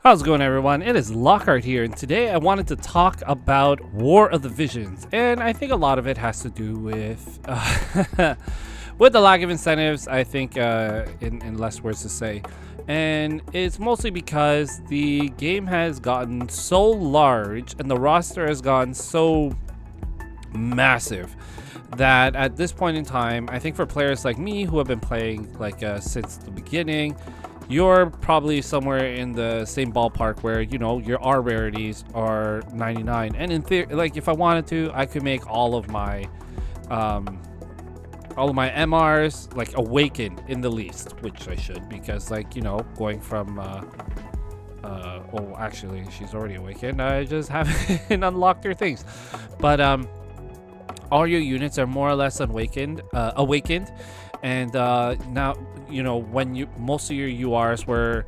How's it going, everyone? It is Lockhart here, and today I wanted to talk about War of the Visions, and I think a lot of it has to do with with the lack of incentives. I think, in less words to say, and it's mostly because the game has gotten so large and the roster has gotten so massive that at this point in time, I think for players like me who have been playing since the beginning, you're probably somewhere in the same ballpark where, you know, your R rarities are 99, and in theory, like, if I wanted to, I could make all of my MRs like awakened in the least, which I should, because, like, you know, going from oh, actually she's already awakened, I just haven't unlocked her things, but all your units are more or less awakened, and now, you know, when most of your URs were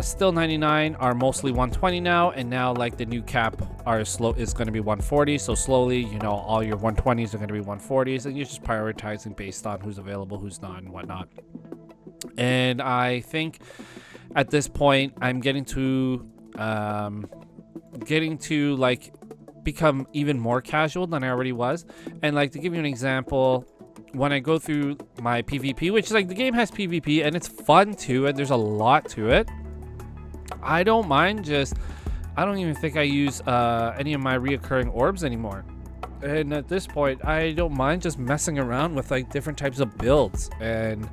still 99 are mostly 120 now, and now, like, the new cap is going to be 140. So slowly, you know, all your 120s are going to be 140s, and you're just prioritizing based on who's available, who's not, and whatnot. And I think at this point, I'm getting to like become even more casual than I already was. And, like, to give you an example, when I go through my PvP, which, like, the game has PvP and it's fun too, and there's a lot to it, I don't mind I don't even think I use any of my reoccurring orbs anymore. And at this point, I don't mind just messing around with, like, different types of builds, and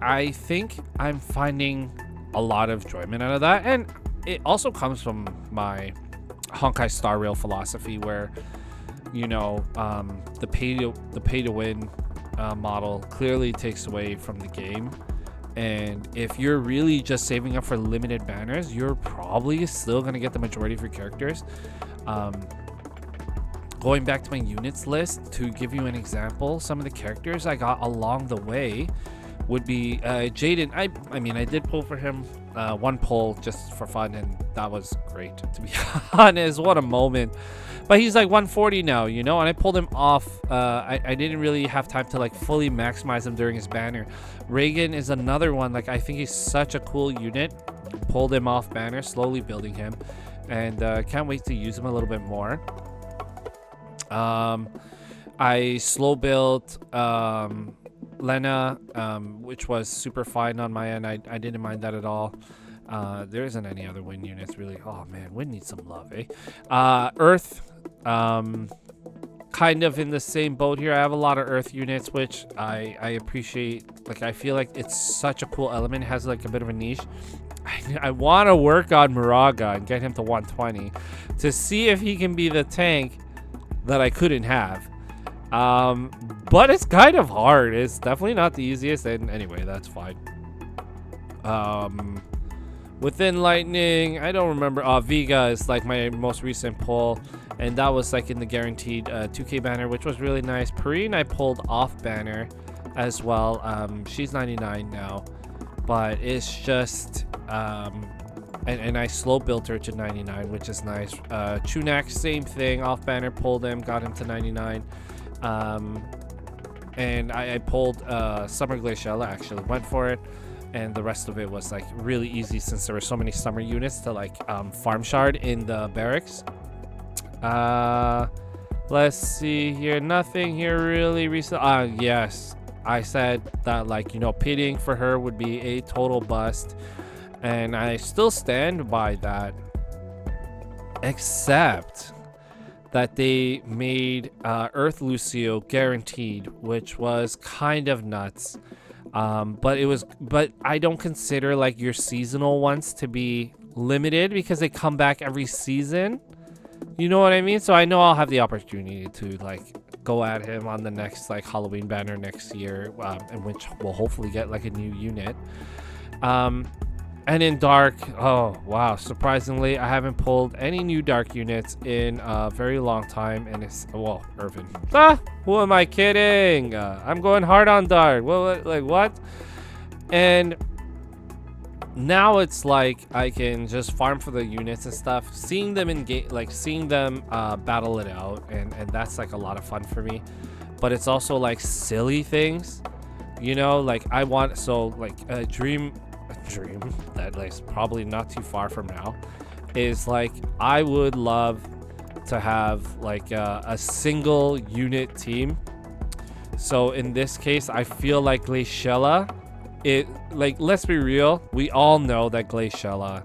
I think I'm finding a lot of enjoyment out of that. And it also comes from my Honkai Star Rail philosophy, where, you know, the pay to win model clearly takes away from the game, and if you're really just saving up for limited banners, you're probably still going to get the majority of your characters. Going back to my units list, to give you an example, some of the characters I got along the way would be Jaden. I mean, I did pull for him one pull just for fun, and that was great, to be honest. What a moment. But he's like 140 now, you know, and I pulled him off. I didn't really have time to, like, fully maximize him during his banner. Reagan is another one. Like, I think he's such a cool unit. Pulled him off banner, slowly building him, and can't wait to use him a little bit more. I slow built Lena, which was super fine on my end. I didn't mind that at all. There isn't any other wind units really. Oh man, wind needs some love, eh? Earth, kind of in the same boat here. I have a lot of earth units, which I appreciate. Like, I feel like it's such a cool element. It has, like, a bit of a niche. I want to work on Muraga and get him to 120 to see if he can be the tank that I couldn't have. But it's kind of hard. It's definitely not the easiest, and anyway, that's fine. Within Lightning, I don't remember. Vega is, like, my most recent pull, and that was, like, in the guaranteed 2k banner, which was really nice. Perrine I pulled off banner as well. She's 99 now, but it's just and I slow built her to 99, which is nice. Chunak, same thing, off banner, pulled him, got him to 99. And I pulled Summer Glaciella, actually went for it, and the rest of it was, like, really easy since there were so many summer units to, like, farm shard in the barracks. Let's see here, nothing here really recent. Yes, I said that, like, you know, pitting for her would be a total bust, and I still stand by that, except that they made Earth Lucio guaranteed, which was kind of nuts. But I don't consider, like, your seasonal ones to be limited, because they come back every season. You know what I mean? So I know I'll have the opportunity to, like, go at him on the next, like, Halloween banner next year, in which we'll hopefully get, like, a new unit. And in Dark, oh wow, surprisingly, I haven't pulled any new Dark units in a very long time, and it's, well, Irvin. Who am I kidding? I'm going hard on Dark. Well, like, what? And now it's like I can just farm for the units and stuff, seeing them in game, like seeing them battle it out, and that's, like, a lot of fun for me. But it's also, like, silly things, you know, like I want, so, like, Dream dream that is probably not too far from now is like I would love to have like a single unit team. So in this case, I feel like Glaciella, it like, let's be real, we all know that Glaciella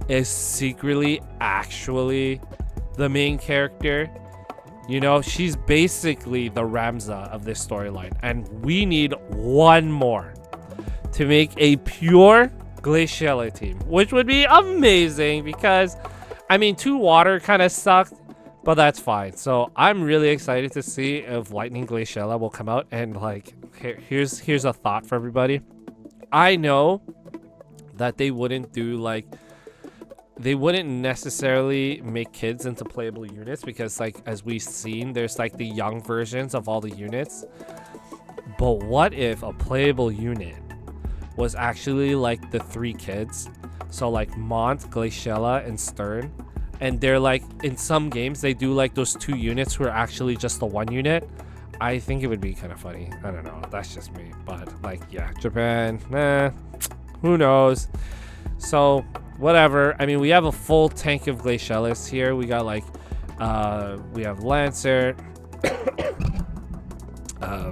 is secretly actually the main character. You know, she's basically the Ramza of this storyline, and we need one more to make a pure Glaciella team, which would be amazing because, I mean, 2 water kind of sucked, but that's fine. So I'm really excited to see if Lightning Glaciella will come out. And like, here's a thought for everybody. I know that they wouldn't do like, they wouldn't necessarily make kids into playable units because like, as we've seen, there's like the young versions of all the units. But what if a playable unit was actually like the 3 kids? So like Mont, Glaciella, and Stern. And they're like, in some games, they do like those 2 units who are actually just the 1 unit. I think it would be kind of funny. I don't know. That's just me. But like, yeah, Japan, who knows? So whatever. I mean, we have a full tank of Glaciellas here. We got like, we have Lancer,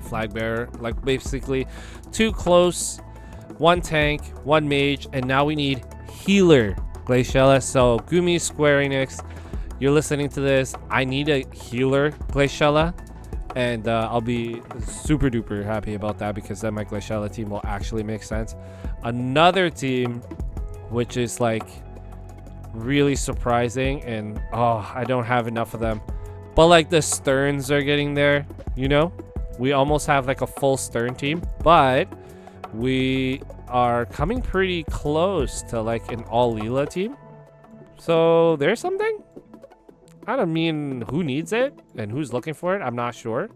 Flag Bearer, like basically 2 close, 1 tank, 1 mage, and now we need healer Glaciella. So Gumi, Square Enix, you're listening to this, I need a healer Glaciella, and I'll be super duper happy about that because then my Glaciella team will actually make sense. Another team which is like really surprising, and oh, I don't have enough of them, but like the Sterns are getting there, you know, we almost have like a full Stern team, but we are coming pretty close to like an all Leela team. So there's something. I don't mean who needs it and who's looking for it, I'm not sure,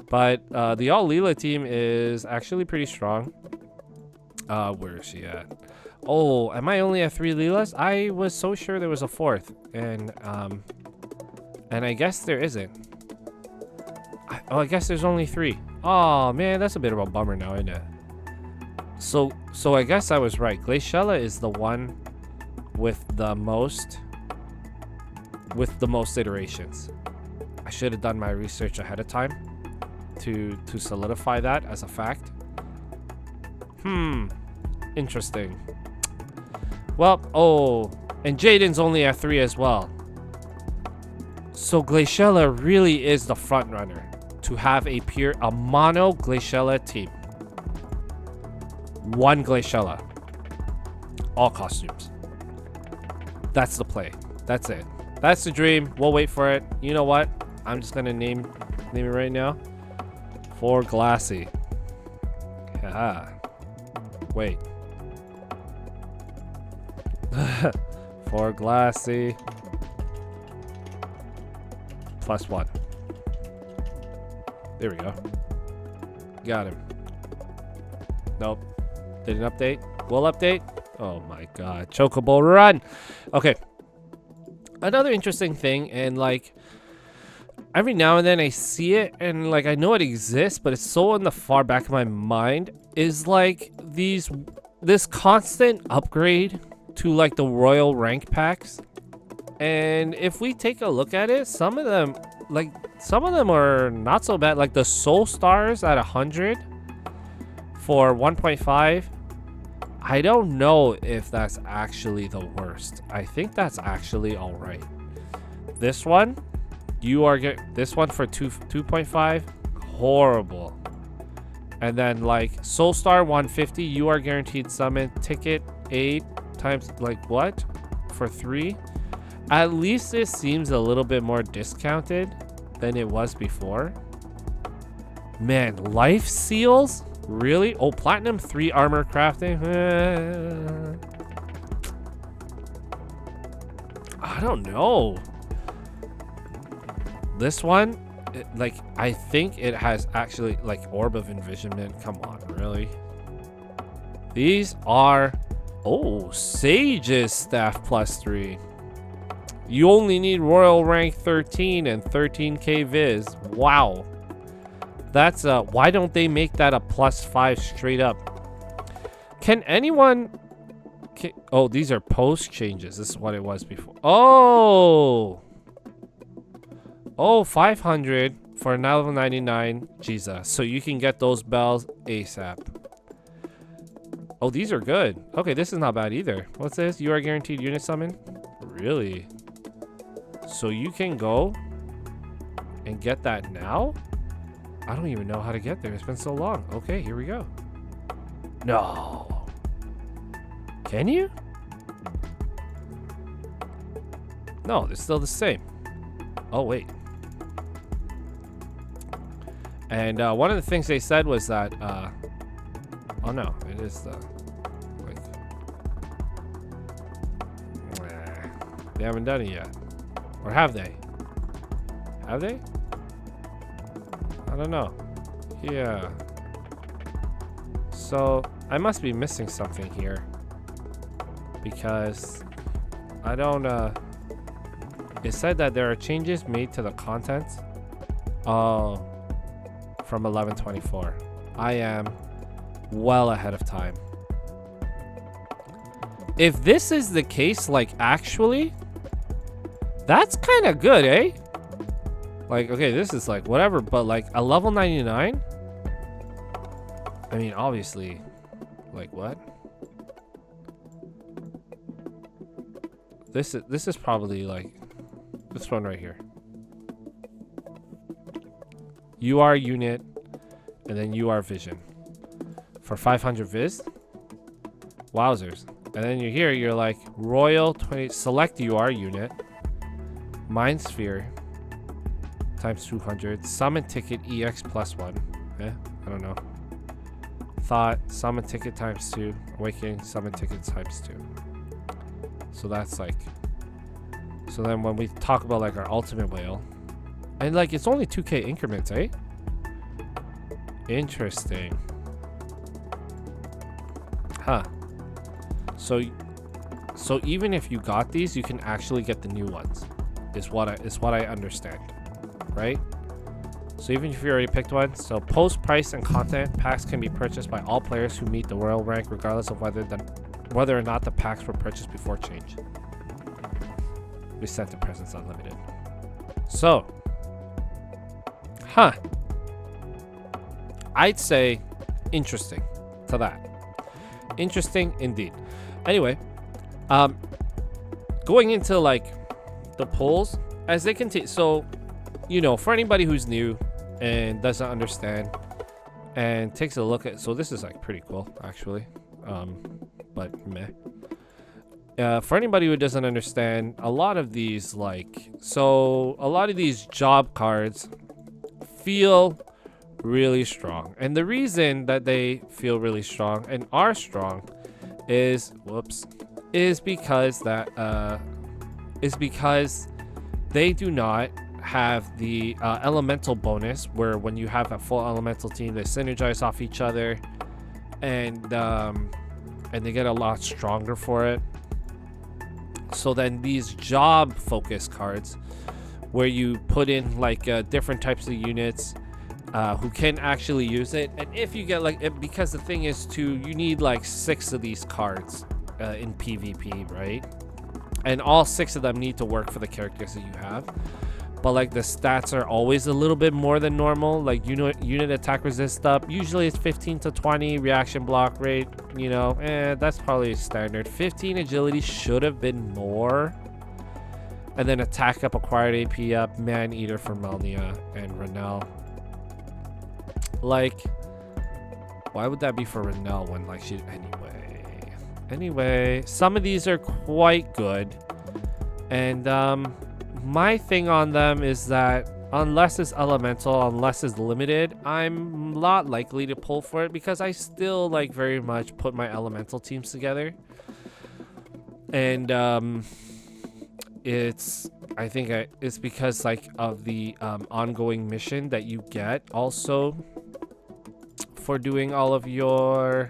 but the all Leela team is actually pretty strong. Where is she at? Oh, am I only at 3 Leelas? I was so sure there was a 4th, and I guess there isn't. I guess there's only 3. Oh man, that's a bit of a bummer now, isn't it? So I guess I was right. Glaciella is the one with the most iterations. I should have done my research ahead of time to solidify that as a fact. Interesting. Well, oh, and Jaden's only at 3 as well. So Glaciella really is the front runner to have a mono Glaciella team. 1 Glaciella, all costumes. That's the play. That's it. That's the dream. We'll wait for it. You know what? I'm just gonna name it right now. For Glassy. Haha. Wait. For Glassy. +1. There we go. Got him. Nope. Didn't update. Will update. Oh my god. Chocobo run. Okay. Another interesting thing, and like every now and then I see it and like I know it exists, but it's so in the far back of my mind, is like this constant upgrade to like the royal rank packs. And if we take a look at it, some of them are not so bad. Like the soul stars at 100 for 1.5. I don't know if that's actually the worst. I think that's actually all right. This one, you are this one for 2.5, horrible. And then like soul star 150, you are guaranteed summon ticket 8 times like what for 3. At least it seems a little bit more discounted than it was before. Man, life seals? Really? Oh, platinum 3 armor crafting? I don't know. This one, like, I think it has actually, like, Orb of Envisionment. Come on, really? These are... Oh, Sage's Staff +3. You only need Royal Rank 13 and 13k Viz. Wow. That's why don't they make that a +5 straight up? Can anyone Okay. Oh, these are post changes. This is what it was before. Oh. Oh, 500 for now level 99. Jesus. So you can get those bells ASAP. Oh, these are good. Okay, this is not bad either. What's this? You are guaranteed unit summon? Really? So you can go and get that now? I don't even know how to get there. It's been so long. Okay, here we go. No. Can you? No, it's still the same. Oh, wait. And one of the things they said was that... oh, no. It is the... Like... They haven't done it yet. Or have they? Have they? I don't know. Yeah. So, I must be missing something here. Because I don't, it said that there are changes made to the content. Oh, from 11/24. I am well ahead of time. If this is the case, like, actually, that's kind of good, eh? Like, okay, this is like whatever, but like a level 99? I mean, obviously, like what? This is probably like this one right here. You are unit, and then you are vision for 500 viz. Wowzers! And then you're here. You're like royal 20. Select you are unit. Mind sphere times 200. Summon ticket EX plus 1. Eh? I don't know. Thought summon ticket times 2. Awakening summon ticket times 2. So that's like. So then when we talk about like our ultimate whale, and like it's only 2k increments, eh? Interesting. Huh. So even if you got these, you can actually get the new ones. Is what I understand, right? So even if you already picked one, so post price and content packs can be purchased by all players who meet the royal rank, regardless of whether or not the packs were purchased before change. We sent the presents unlimited. So, huh? I'd say interesting to that. Interesting indeed. Anyway, going into like the polls as they continue. So, you know, for anybody who's new and doesn't understand and takes a look at, so this is like pretty cool actually, but meh. For anybody who doesn't understand, a lot of these job cards feel really strong, and the reason that they feel really strong and are strong is because they do not have the elemental bonus, where when you have a full elemental team, they synergize off each other, and they get a lot stronger for it. So then these job focus cards, where you put in like different types of units who can actually use it, and if you get like because the thing is too, you need like 6 of these cards in PvP, right? And all 6 of them need to work for the characters that you have. But like the stats are always a little bit more than normal. Like unit attack resist up. Usually it's 15 to 20 reaction block rate. You know, that's probably standard. 15 agility should have been more. And then attack up, acquired AP up, man eater for Melnia and Renelle. Like, why would that be for Renelle when like she anyway, some of these are quite good. And my thing on them is that unless it's elemental, unless it's limited, I'm not likely to pull for it, because I still like very much put my elemental teams together. And it's because like of the ongoing mission that you get also for doing all of your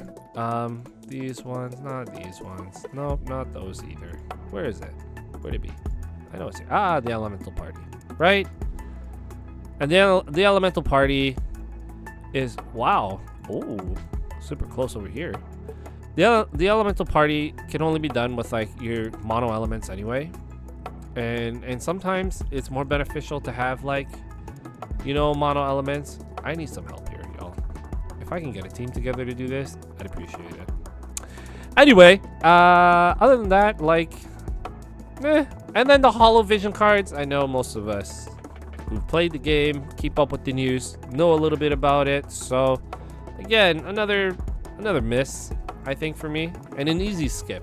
these ones, not these ones, nope, not those either. Where is it? Where'd it be? I know it's here. The elemental party, right? And the elemental party is, wow, oh, super close over here. the elemental party can only be done with like your mono elements anyway, and sometimes it's more beneficial to have like, you know, mono elements. I need some help here, y'all. If I can get a team together to do this, I'd appreciate it. Anyway, other than that, like, and then the Holo Vision cards. I know most of us who've played the game, keep up with the news, know a little bit about it. So, again, another miss, I think, for me, and an easy skip.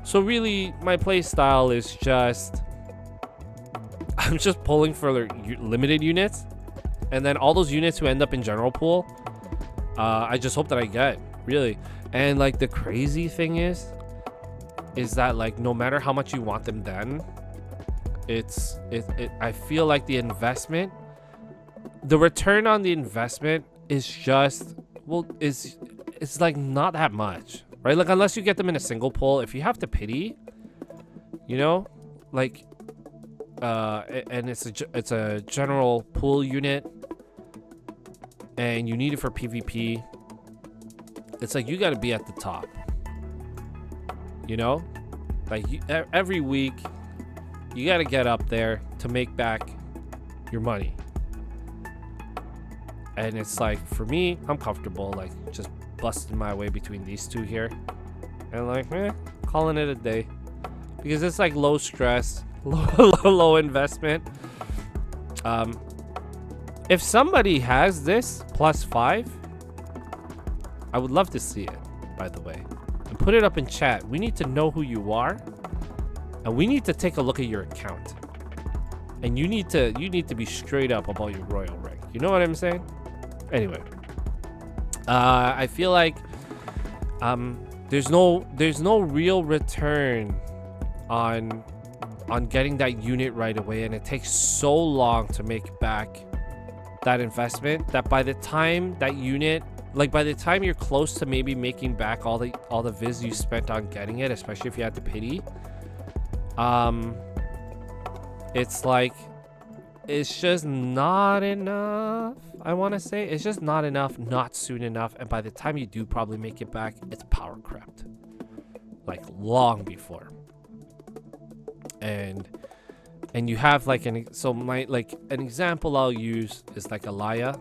So really, my play style is just, I'm just pulling for limited units, and then all those units who end up in general pool, I just hope that I get, really. And like the crazy thing is that like no matter how much you want them done, I feel like the investment, the return on the investment is just, well, it's like not that much, right? Like unless you get them in a single pull, if you have to pity, you know, like, and it's a general pool unit, and you need it for PvP. It's like you got to be at the top, you know, like every week you got to get up there to make back your money. And it's like, for me, I'm comfortable like just busting my way between these two here, and like calling it a day, because it's like low stress, low investment. If somebody has this +5, I would love to see it, by the way, and put it up in chat. We need to know who you are, and we need to take a look at your account, and you need to be straight up about your royal rank. You know what I'm saying? Anyway, I feel like there's no real return on getting that unit right away, and it takes so long to make back that investment that by the time that unit, like by the time you're close to maybe making back all the viz you spent on getting it, especially if you had to pity, it's like, it's just not enough. I want to say it's just not enough, not soon enough, and by the time you do probably make it back, it's power crept, like long before. And you have like an example I'll use is like Alaya,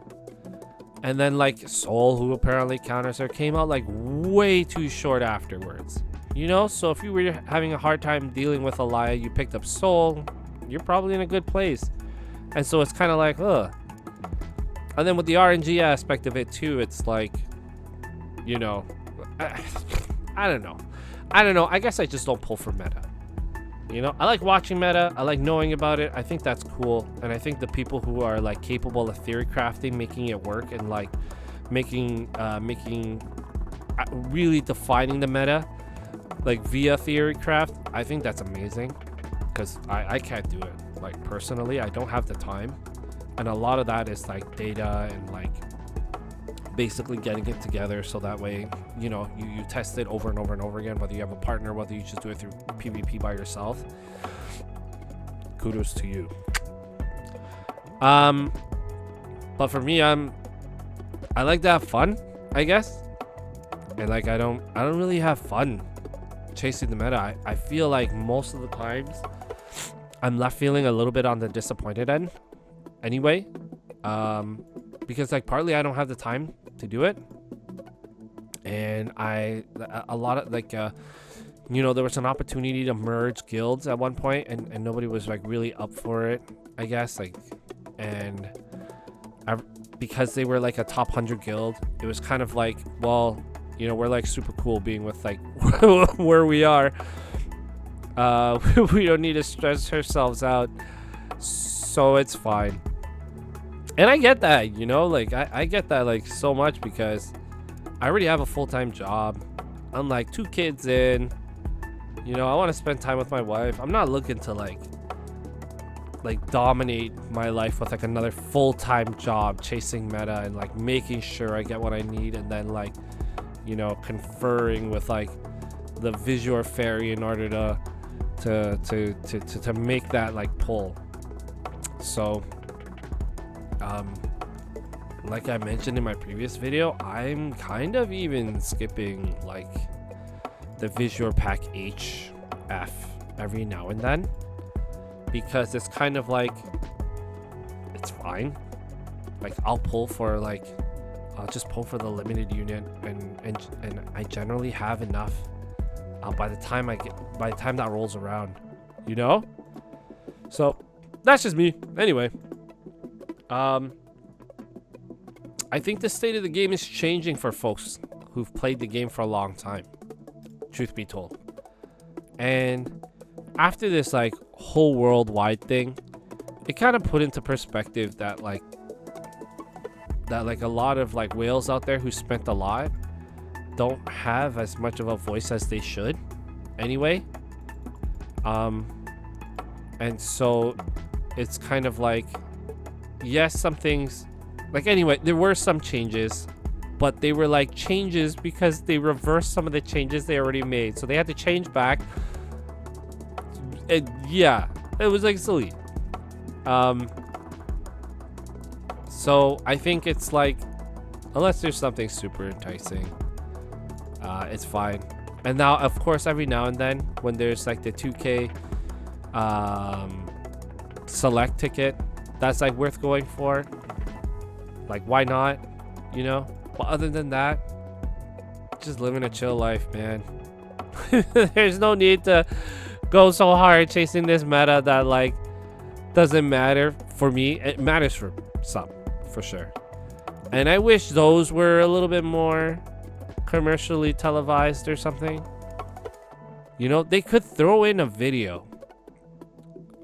and then like Soul, who apparently counters her, came out like way too short afterwards, you know. So if you were having a hard time dealing with Alaya, you picked up Soul, you're probably in a good place. And so it's kind of like, ugh. And then with the RNG aspect of it too, it's like, you know, I don't know. I guess I just don't pull for meta. You know, I like watching meta. I like knowing about it. I think that's cool. And I think the people who are like capable of theory crafting, making it work, and like making really defining the meta, like via theory craft, I think that's amazing. Because I can't do it. Like personally, I don't have the time. And a lot of that is like data and like basically getting it together so that way, you know, you test it over and over and over again, whether you have a partner, whether you just do it through PvP by yourself. Kudos to you. But for me, I like to have fun, I guess. And like I don't really have fun chasing the meta. I feel like most of the times I'm left feeling a little bit on the disappointed end anyway, because like partly I don't have the time to do it, and a lot of like you know, there was an opportunity to merge guilds at one point, and nobody was like really up for it, I guess, like, and because they were like a top 100 guild, it was kind of like, well, you know, we're like super cool being with like where we are. We don't need to stress ourselves out, so it's fine. And I get that, you know, like I get that like so much, because I already have a full-time job. I'm like 2 kids in, you know, I want to spend time with my wife. I'm not looking to like dominate my life with like another full-time job chasing meta and like making sure I get what I need, and then like, you know, conferring with like the Visual Fairy in order to make that like pull. So like I mentioned in my previous video, I'm kind of even skipping like the Visual Pack HF every now and then, because it's kind of like, it's fine. Like I'll just pull for the limited unit, and I generally have enough by the time that rolls around, you know. So that's just me. Anyway, I think the state of the game is changing for folks who've played the game for a long time, truth be told. And after this like whole worldwide thing, it kind of put into perspective that like a lot of like whales out there who spent a lot don't have as much of a voice as they should anyway. And so it's kind of like, yes, some things, like, anyway, there were some changes, but they were like changes because they reversed some of the changes they already made, so they had to change back. And yeah, it was like silly. So I think it's like, unless there's something super enticing, it's fine. And now, of course, every now and then when there's like the 2K select ticket that's like worth going for, like, why not, you know? But other than that, just living a chill life, man. There's no need to go so hard chasing this meta that like doesn't matter for me. It matters for some, for sure. And I wish those were a little bit more commercially televised or something. You know, they could throw in a video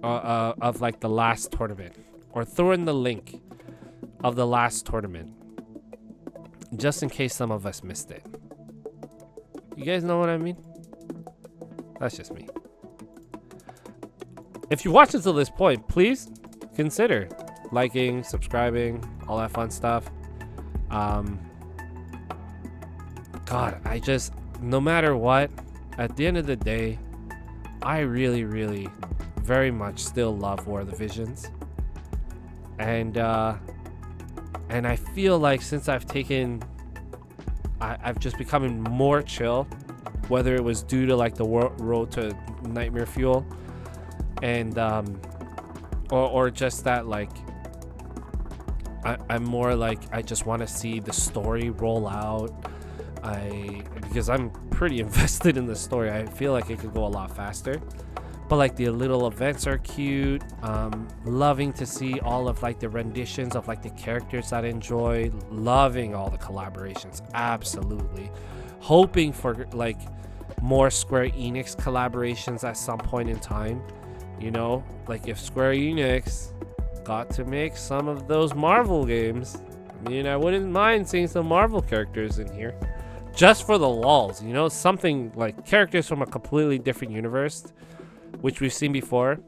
of like the last tournament, or throw in the link of the last tournament, just in case some of us missed it. You guys know what I mean? That's just me. If you watched until this point, please consider liking, subscribing, all that fun stuff. God, I just, no matter what, at the end of the day, I really, really, very much still love War of the Visions. And I feel like since I've just becoming more chill, whether it was due to like the road to Nightmare Fuel, and or just that like I'm more like, I just want to see the story roll out. Because I'm pretty invested in the story. I feel like it could go a lot faster. But like the little events are cute. Loving to see all of like the renditions of like the characters that I enjoy. Loving all the collaborations. Absolutely. Hoping for like more Square Enix collaborations at some point in time. You know, like if Square Enix got to make some of those Marvel games, I mean, I wouldn't mind seeing some Marvel characters in here. Just for the lulz, you know, something like characters from a completely different universe, which we've seen before.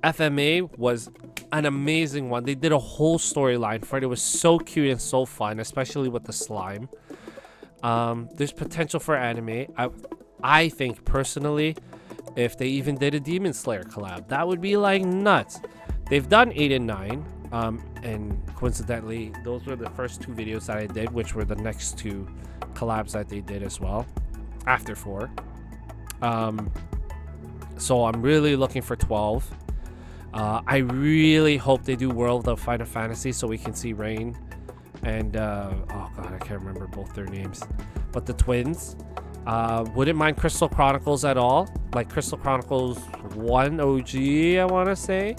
FMA was an amazing one. They did a whole storyline for it. It was so cute and so fun, especially with the slime. There's potential for anime. I think personally, if they even did a Demon Slayer collab, that would be like nuts. They've done 8 and 9, and coincidentally, those were the first 2 videos that I did, which were the next 2 collabs that they did as well after 4. So I'm really looking for 12. I really hope they do World of Final Fantasy so we can see Rain and oh god, I can't remember both their names, but the twins. Wouldn't mind Crystal Chronicles at all, like Crystal Chronicles 1 OG, I want to say.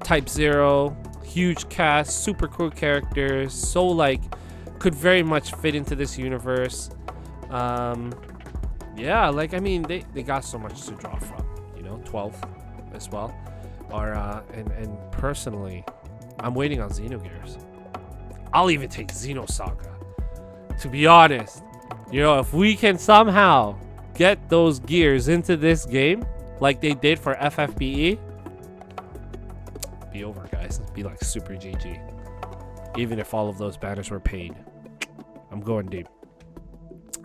Type 0, huge cast, super cool characters, so like could very much fit into this universe. Yeah, like, I mean, they got so much to draw from, you know. 12 as well. Or and personally, I'm waiting on Xenogears. I'll even take Xenosaga, to be honest. You know, if we can somehow get those gears into this game like they did for FFBE, be over, guys. Be like super GG. Even if all of those banners were paid. I'm going deep.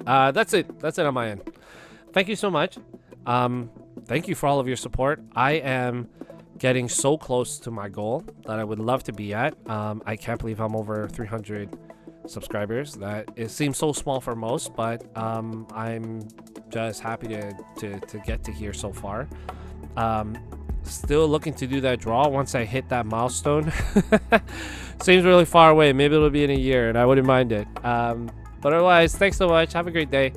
That's it on my end. Thank you so much. Thank you for all of your support. I am getting so close to my goal that I would love to be at. I can't believe I'm over 300 subscribers. That it seems so small for most, but I'm just happy to get to here so far. Still looking to do that draw once I hit that milestone. Seems really far away. Maybe it'll be in a year, and I wouldn't mind it. But otherwise, thanks so much. Have a great day.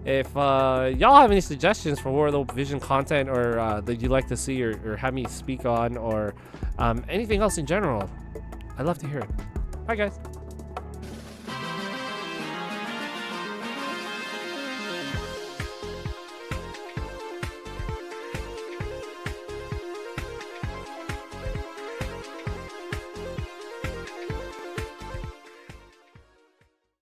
If y'all have any suggestions for World Vision content or that you'd like to see or have me speak on or anything else in general, I'd love to hear it. Bye, guys.